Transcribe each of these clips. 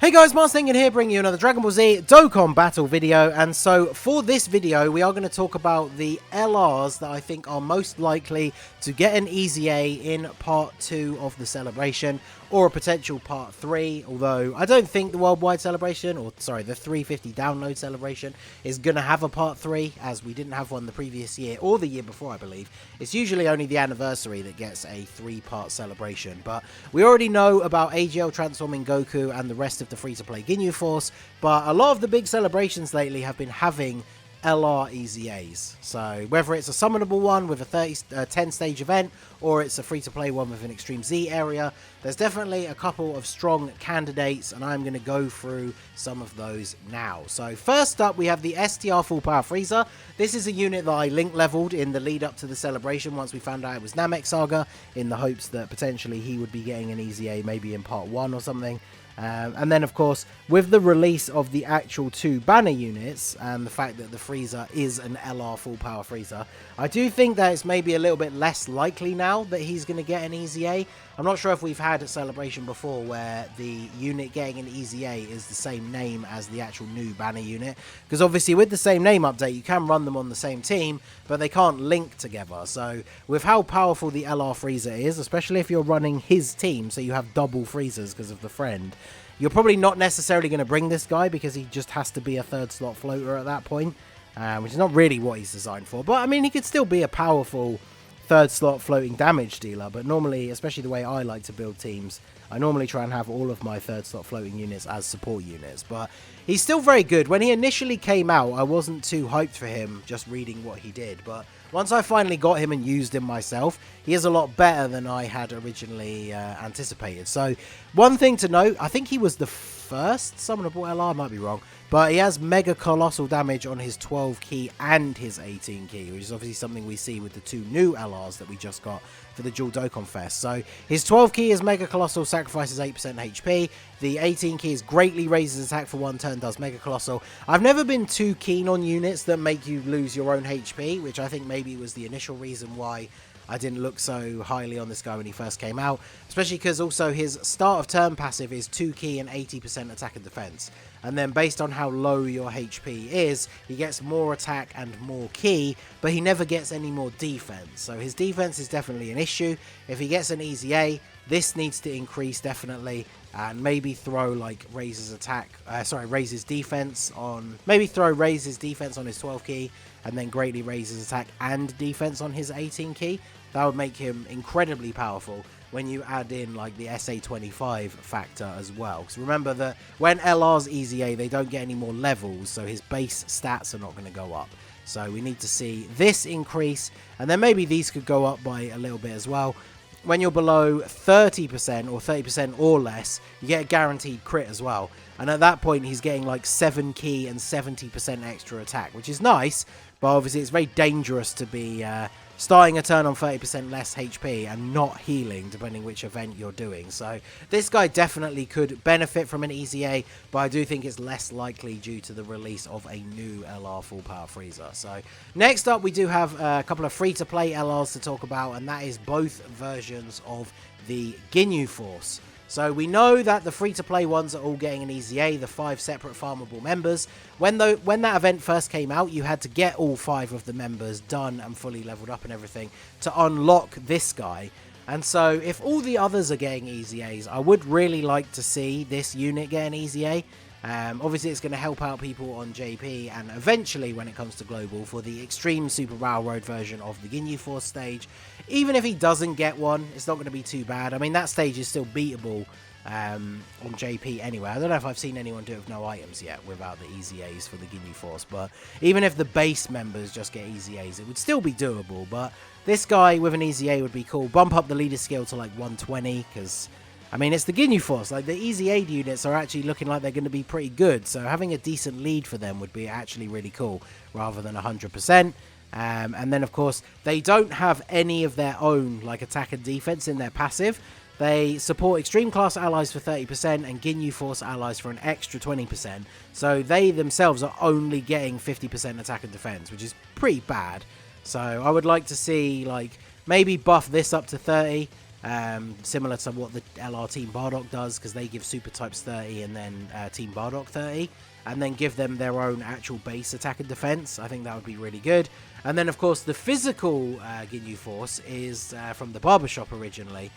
Hey guys, Mars Thinking here, bringing you another Dragon Ball Z Dokkan battle video. And so for this video, we are going to talk about the LRs that I think are most likely to get an EZA in part 2 of the celebration, or a potential part 3, although I don't think the worldwide celebration, or sorry, the 350 download celebration is going to have a part 3, as we didn't have one the previous year, or the year before I believe. It's usually only the anniversary that gets a 3-part celebration, but we already know about AGL transforming Goku and the rest of the free-to-play Ginyu Force, but a lot of the big celebrations lately have been having LR EZAs. So whether it's a summonable one with a 10 stage event, or it's a free-to-play one with an Extreme Z area, there's definitely a couple of strong candidates, and I'm going to go through some of those now. So first up, we have the STR Full Power Frieza. This is a unit that I link leveled in the lead up to the celebration once we found out it was Namek Saga, in the hopes that potentially he would be getting an EZA maybe in part 1 or something. And then, of course, with the release of the actual 2 banner units and the fact that the Frieza is an LR Full Power Frieza, I do think that it's maybe a little bit less likely now that he's going to get an EZA. I'm not sure if we've had a celebration before where the unit getting an EZA is the same name as the actual new banner unit, because obviously with the same name update you can run them on the same team, but they can't link together. So with how powerful the LR Frieza is, especially if you're running his team, so you have double Friezas because of the friend, you're probably not necessarily going to bring this guy because he just has to be a 3rd slot floater at that point, which is not really what he's designed for. But I mean, he could still be a powerful 3rd slot floating damage dealer, but normally, especially the way I like to build teams, I normally try and have all of my 3rd slot floating units as support units. But he's still very good. When he initially came out, I wasn't too hyped for him just reading what he did, but once I finally got him and used him myself, he is a lot better than I had originally anticipated. So one thing to note, I think he was the first summonable LR, I might be wrong, but he has mega colossal damage on his 12 key and his 18 key, which is obviously something we see with the 2 new LRs that we just got for the Dual Dokkan Fest. So his 12 key is mega colossal, sacrifices 8% HP. The 18 key is greatly raises attack for 1 turn, does mega colossal. I've never been too keen on units that make you lose your own HP, which I think maybe was the initial reason why I didn't look so highly on this guy when he first came out, especially because also his start of turn passive is 2 key and 80% attack and defense, and then based on how low your HP is, he gets more attack and more key, but he never gets any more defense. So his defense is definitely an issue. If he gets an EZA, this needs to increase definitely, and maybe throw like raises defense on, maybe throw raises defense on his 12 key and then greatly raises attack and defense on his 18 key. That would make him incredibly powerful when you add in like the SA25 factor as well. Because remember that when LR's EZA, they don't get any more levels, so his base stats are not going to go up. So we need to see this increase, and then maybe these could go up by a little bit as well. When you're below 30% or 30% or less, you get a guaranteed crit as well. And at that point, he's getting like 7 key and 70% extra attack, which is nice, but obviously it's very dangerous to be starting a turn on 30% less HP and not healing, depending which event you're doing. So this guy definitely could benefit from an EZA, but I do think it's less likely due to the release of a new LR Full Power Frieza. So next up, we do have a couple of free-to-play LRs to talk about, and that is both versions of the Ginyu Force. So we know that the free-to-play ones are all getting an EZA, the 5 separate farmable members. When that event first came out, you had to get all 5 of the members done and fully leveled up and everything to unlock this guy. And so if all the others are getting EZAs, I would really like to see this unit get an EZA. Obviously, it's going to help out people on JP, and eventually, when it comes to Global, for the Extreme Super Railroad version of the Ginyu Force stage. Even if he doesn't get one, it's not going to be too bad. I mean, that stage is still beatable on JP anyway. I don't know if I've seen anyone do it with no items yet without the EZAs for the Ginyu Force, but even if the base members just get EZAs, it would still be doable. But this guy with an EZA would be cool. Bump up the leader skill to like 120, because I mean, it's the Ginyu Force. Like, the EZA units are actually looking like they're going to be pretty good. So having a decent lead for them would be actually really cool, rather than 100%. And then, of course, they don't have any of their own, like, attack and defense in their passive. They support Extreme Class allies for 30% and Ginyu Force allies for an extra 20%. So they themselves are only getting 50% attack and defense, which is pretty bad. So I would like to see, like, maybe buff this up to 30. similar to what the LR Team Bardock does, because they give super types 30 and then Team Bardock 30, and then give them their own actual base attack and defense. I think that would be really good. And then, of course, the physical Ginyu Force is from the Barbershop originally.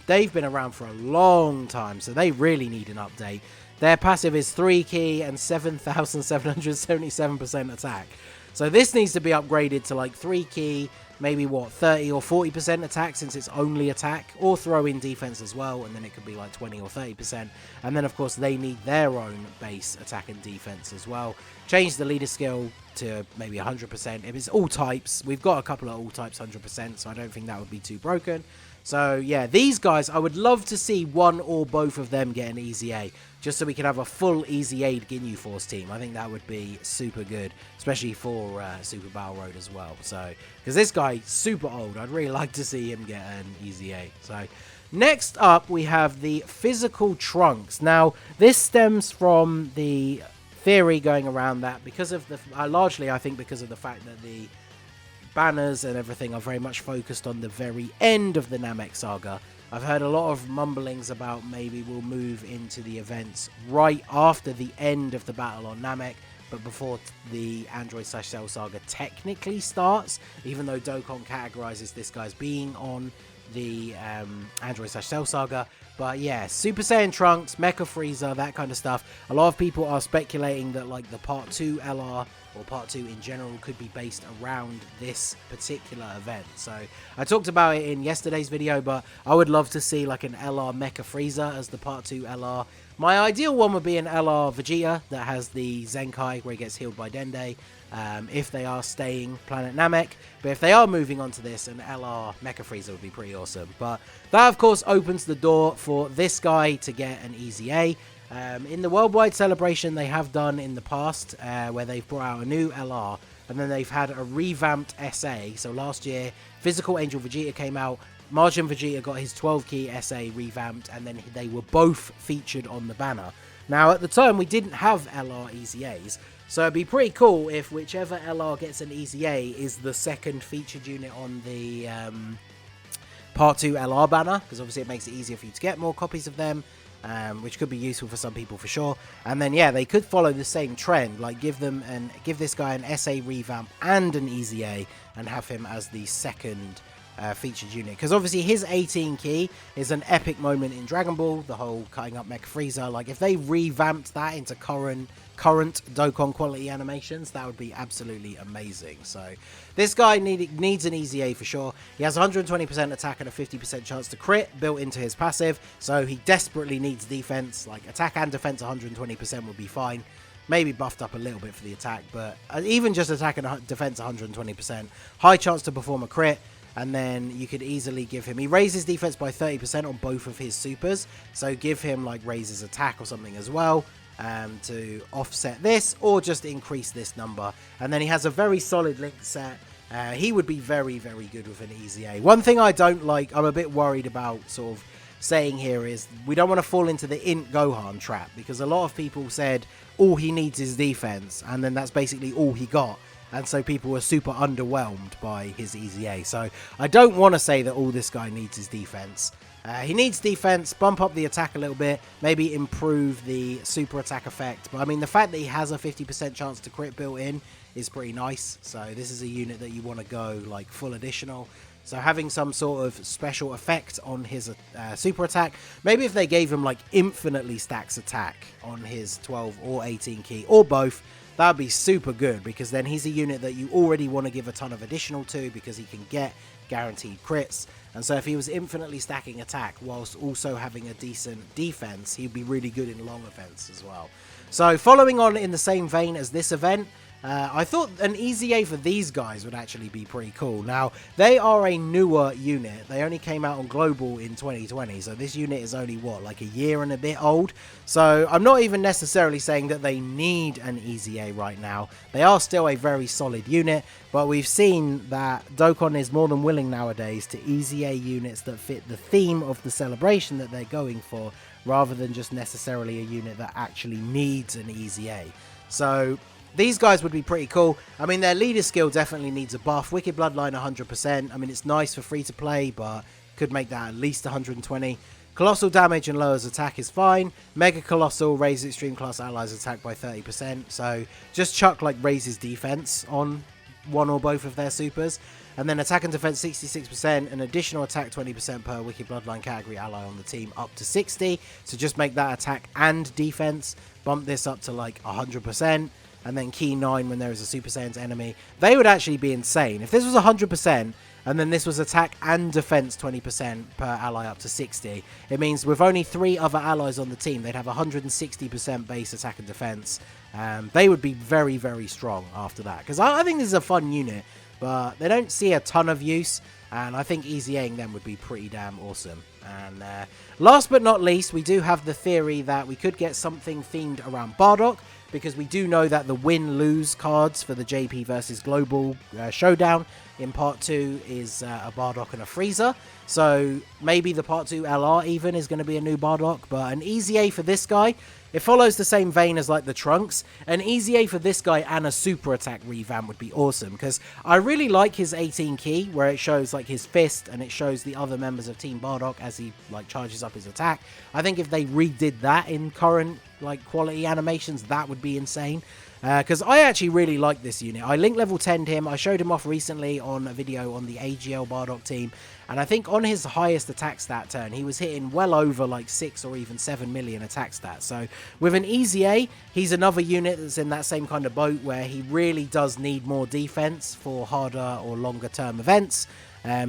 They've been around for a long time, so they really need an update. Their passive is 3 key and 7,777% attack. So this needs to be upgraded to like 3 key, maybe what, 30 or 40% attack, since it's only attack, or throw in defense as well, and then it could be like 20 or 30%. And then, of course, they need their own base attack and defense as well. Change the leader skill to maybe 100%. If it's all types, we've got a couple of all types 100%, so I don't think that would be too broken. So, yeah, these guys, I would love to see one or both of them get an EZA, just so we can have a full EZA'd Ginyu Force team. I think that would be super good, especially for Super Battle Road as well. So, because this guy is super old, I'd really like to see him get an EZA. So, next up, we have the physical trunks. Now, this stems from the theory going around that because of the, largely I think because of the fact that the banners and everything are very much focused on the very end of the Namek saga. I've heard a lot of mumblings about maybe we'll move into the events right after the end of the battle on Namek, but before the Android/Cell saga technically starts, even though Dokkan categorizes this guy as being on the Android/Cell saga. But yeah, Super Saiyan Trunks, Mecha Frieza, that kind of stuff. A lot of people are speculating that like the Part 2 LR or Part 2 in general could be based around this particular event. So I talked about it in yesterday's video, but I would love to see like an LR Mecha Frieza as the Part 2 LR. My ideal one would be an LR Vegeta that has the Zenkai where he gets healed by Dende, if they are staying Planet Namek. But if they are moving on to this, an LR Mecha Frieza would be pretty awesome. But that, of course, opens the door for this guy to get an EZA. In the Worldwide Celebration, they have done in the past, where they've brought out a new LR, and then they've had a revamped SA. So last year, Physical Angel Vegeta came out, Margin Vegeta got his 12 key SA revamped, and then they were both featured on the banner. Now, at the time, we didn't have LR EZAs, so it'd be pretty cool if whichever LR gets an EZA is the second featured unit on the Part 2 LR banner, because obviously it makes it easier for you to get more copies of them, which could be useful for some people for sure. And then, yeah, they could follow the same trend, like give this guy an SA revamp and an EZA, and have him as the second featured unit, because obviously his 18 key is an epic moment in Dragon Ball, the whole cutting up Mecha Frieza. Like if they revamped that into current Dokkan quality animations, that would be absolutely amazing. So this guy needs an EZA for sure. He has 120% attack and a 50% chance to crit built into his passive, so he desperately needs defense. Like attack and defense 120% would be fine. Maybe buffed up a little bit for the attack, but even just attack and defense 120%, high chance to perform a crit. And then you could easily give him, he raises defense by 30% on both of his supers, so give him like raises attack or something as well to offset this, or just increase this number. And then he has a very solid link set. He would be very, very good with an EZA. One thing I don't like, I'm a bit worried about sort of saying here, is we don't want to fall into the Int Gohan trap, because a lot of people said all he needs is defense, and then that's basically all he got. And so people were super underwhelmed by his EZA. So I don't want to say that all this guy needs is defense. He needs defense, bump up the attack a little bit, maybe improve the super attack effect. But I mean, the fact that he has a 50% chance to crit built in is pretty nice. So this is a unit that you want to go like full additional. So having some sort of special effect on his super attack. Maybe if they gave him like infinitely stacks attack on his 12 or 18 key, or both, that would be super good, because then he's a unit that you already want to give a ton of additional to, because he can get guaranteed crits. And so if he was infinitely stacking attack whilst also having a decent defense, he'd be really good in long events as well. So following on in the same vein as this event, I thought an EZA for these guys would actually be pretty cool. Now, they are a newer unit. They only came out on Global in 2020, so this unit is only, what, like a year and a bit old? So I'm not even necessarily saying that they need an EZA right now. They are still a very solid unit, but we've seen that Dokkan is more than willing nowadays to EZA units that fit the theme of the celebration that they're going for, rather than just necessarily a unit that actually needs an EZA. So these guys would be pretty cool. I mean, their leader skill definitely needs a buff. Wicked Bloodline 100%. I mean, it's nice for free to play, but could make that at least 120. Colossal damage and lowers attack is fine. Mega Colossal raises extreme class allies attack by 30%. So just chuck like raises defense on one or both of their supers. And then attack and defense 66%, an additional attack 20% per Wicked Bloodline category ally on the team up to 60. So just make that attack and defense. Bump this up to like 100%. And then key 9 when there is a Super Saiyan's enemy. They would actually be insane. If this was 100%, and then this was attack and defense 20% per ally up to 60. It means with only 3 other allies on the team, they'd have 160% base attack and defense. They would be very, very strong after that. Because I think this is a fun unit, but they don't see a ton of use. And I think EZAing them would be pretty damn awesome. And last but not least, we do have the theory that we could get something themed around Bardock, because we do know that the win-lose cards for the JP versus Global Showdown in Part 2 is a Bardock and a Freezer. So maybe the Part 2 LR even is going to be a new Bardock, but an EZA for this guy, it follows the same vein as like the Trunks. An EZA for this guy and a super attack revamp would be awesome, because I really like his 18 key where it shows like his fist and it shows the other members of Team Bardock as he like charges up his attack. I think if they redid that in current like quality animations, that would be insane. Because I actually really like this unit. I link level 10'd him. I showed him off recently on a video on the AGL Bardock team. And I think on his highest attack stat turn, he was hitting well over like 6 or even 7 million attack stats. So with an EZA, he's another unit that's in that same kind of boat where he really does need more defense for harder or longer term events.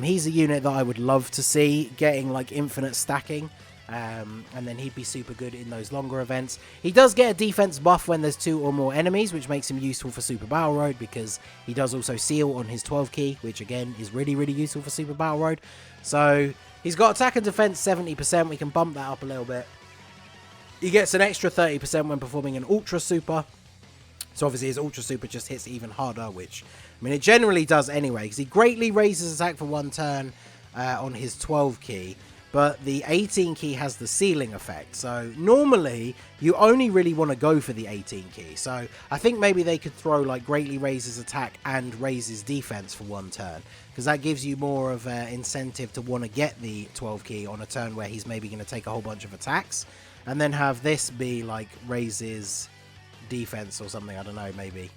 He's a unit that I would love to see getting like infinite stacking. And then he'd be super good in those longer events. He does get a defense buff when there's 2 or more enemies, which makes him useful for Super Battle Road, because he does also seal on his 12 key, which again is really, really useful for Super Battle Road. So he's got attack and defense 70%. We can bump that up a little bit. He gets an extra 30% when performing an Ultra Super. So obviously his Ultra Super just hits even harder, which, I mean, it generally does anyway, because he greatly raises attack for 1 turn on his 12 key. But the 18 key has the sealing effect. So normally you only really want to go for the 18 key. So I think maybe they could throw like greatly raises attack and raises defense for 1 turn, because that gives you more of an incentive to want to get the 12 key on a turn where he's maybe going to take a whole bunch of attacks, and then have this be like raises defense or something. I don't know, maybe.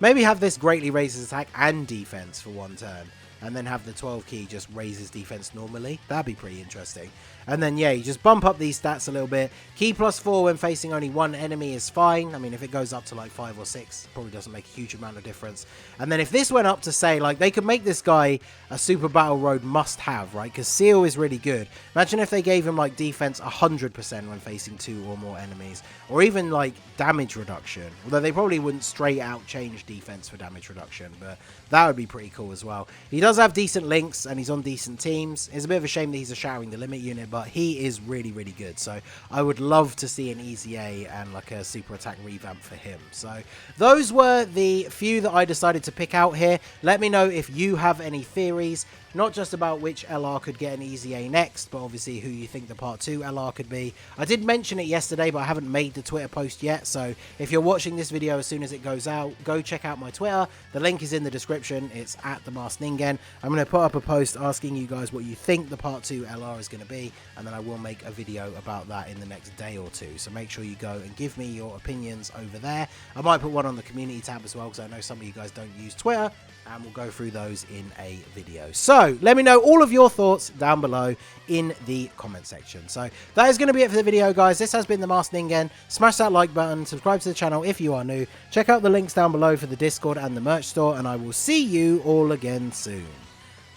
Maybe have this greatly raises attack and defense for 1 turn, and then have the 12 key just raises defense normally. That'd be pretty interesting. And then, yeah, you just bump up these stats a little bit. Key +4 when facing only 1 enemy is fine. I mean, if it goes up to like 5 or 6, probably doesn't make a huge amount of difference. And then if this went up to, say, like, they could make this guy a Super Battle Road must-have, right? Because Seal is really good. Imagine if they gave him, like, defense 100% when facing 2 or more enemies. Or even, like, damage reduction. Although they probably wouldn't straight out change defense for damage reduction. But that would be pretty cool as well. He does have decent links, and he's on decent teams. It's a bit of a shame that he's a Showering the Limit unit, but he is really, really good. So I would love to see an EZA and like a super attack revamp for him. So those were the few that I decided to pick out here. Let me know if you have any theories, not just about which LR could get an EZA next, but obviously who you think the Part 2 LR could be. I did mention it yesterday, but I haven't made the Twitter post yet. So if you're watching this video as soon as it goes out, go check out my Twitter. The link is in the description. It's at @TheMaskedNingen. I'm going to put up a post asking you guys what you think the Part 2 LR is going to be, and then I will make a video about that in the next day or 2. So make sure you go and give me your opinions over there. I might put one on the community tab as well, because I know some of you guys don't use Twitter, and we'll go through those in a video. So let me know all of your thoughts down below in the comment section. So that is going to be it for the video, guys. This has been the Masked Ningen. Smash that like button, subscribe to the channel if you are new, check out the links down below for the Discord and the merch store, and I will see you all again soon.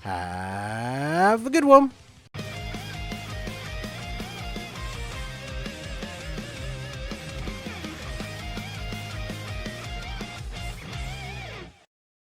Have a good one.